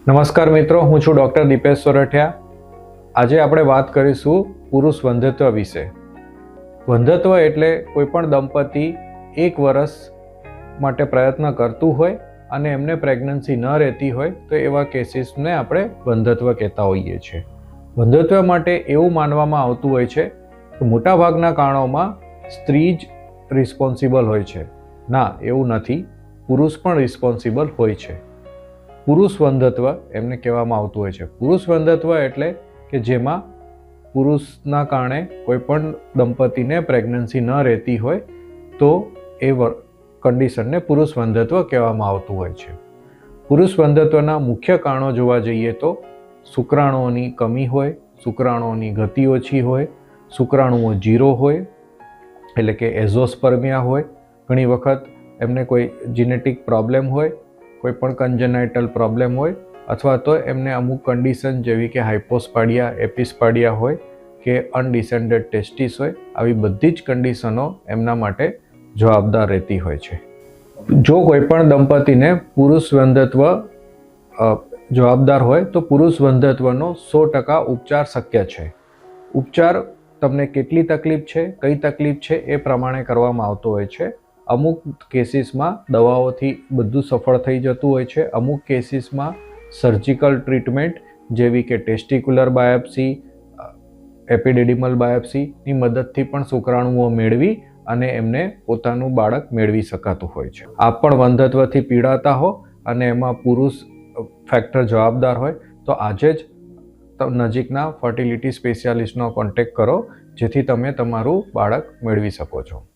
નમસ્કાર મિત્રો, હું છું ડૉક્ટર દીપેશ સોરઠિયા. આજે આપણે વાત કરીશું પુરુષ વંધ્યત્વ વિશે. વંધ્યત્વ એટલે કોઈપણ દંપતી 1 વર્ષ માટે પ્રયત્ન કરતું હોય અને એમને પ્રેગ્નન્સી ન રહેતી હોય તો એવા કેસીસને આપણે વંધ્યત્વ કહેતા હોઈએ છીએ. વંધ્યત્વ માટે એવું માનવામાં આવતું હોય છે કે મોટાભાગના કારણોમાં સ્ત્રી જ રિસ્પોન્સિબલ હોય છે. ના, એવું નથી. પુરુષ પણ રિસ્પોન્સિબલ હોય છે. પુરુષ વંધ્યત્વ એમને કહેવામાં આવતું હોય છે. પુરુષ વંધ્યત્વ એટલે કે જેમાં પુરુષના કારણે કોઈ પણ દંપતીને પ્રેગ્નન્સી ન રહેતી હોય તો એ કન્ડિશનને પુરુષ વંધ્યત્વ કહેવામાં આવતું હોય છે. પુરુષ વંધ્યત્વના મુખ્ય કારણો જોવા જઈએ તો શુક્રાણુઓની કમી હોય, શુક્રાણુઓની ગતિ ઓછી હોય, શુક્રાણુઓ 0 હોય એટલે કે એઝોસ્પર્મિયા હોય, ઘણી વખત એમને કોઈ જીનેટિક પ્રોબ્લેમ હોય, કોઈ પણ કન્જેનાઇટલ પ્રોબ્લેમ હોય, અથવા તો એમને અમુક કન્ડિશન જેવી કે હાઇપોસ્પાડિયા, એપિસ્પાડિયા હોય કે અનડિસેન્ડેડ ટેસ્ટિસ હોય. આવી બધી જ કન્ડિશનો એમના માટે જવાબદાર રહેતી હોય છે. જો કોઈ પણ દંપતીને પુરુષ વંધ્યત્વ જવાબદાર હોય તો પુરુષ વંધ્યત્વનો 100% ઉપચાર શક્ય છે. ઉપચાર તમને કેટલી તકલીફ છે, કઈ તકલીફ છે એ પ્રમાણે કરવામાં આવતો હોય છે. અમુક કેસીસમાં દવાઓથી બધું સફળ થઈ જતું હોય છે. અમુક કેસીસમાં સર્જિકલ ટ્રીટમેન્ટ જેવી કે ટેસ્ટિક્યુલર બાયોપ્સી, એપિડિડિમલ બાયોપ્સીની મદદથી પણ શુક્રાણુઓ મેળવી અને એમને પોતાનું બાળક મેળવી શકાતું હોય છે. આપ પણ વંધ્યત્વથી પીડાતા હો અને એમાં પુરુષ ફેક્ટર જવાબદાર હોય તો આજે જ નજીકના ફર્ટિલિટી સ્પેશિયાલિસ્ટનો કોન્ટેક્ટ કરો, જેથી તમે તમારું બાળક મેળવી શકો છો.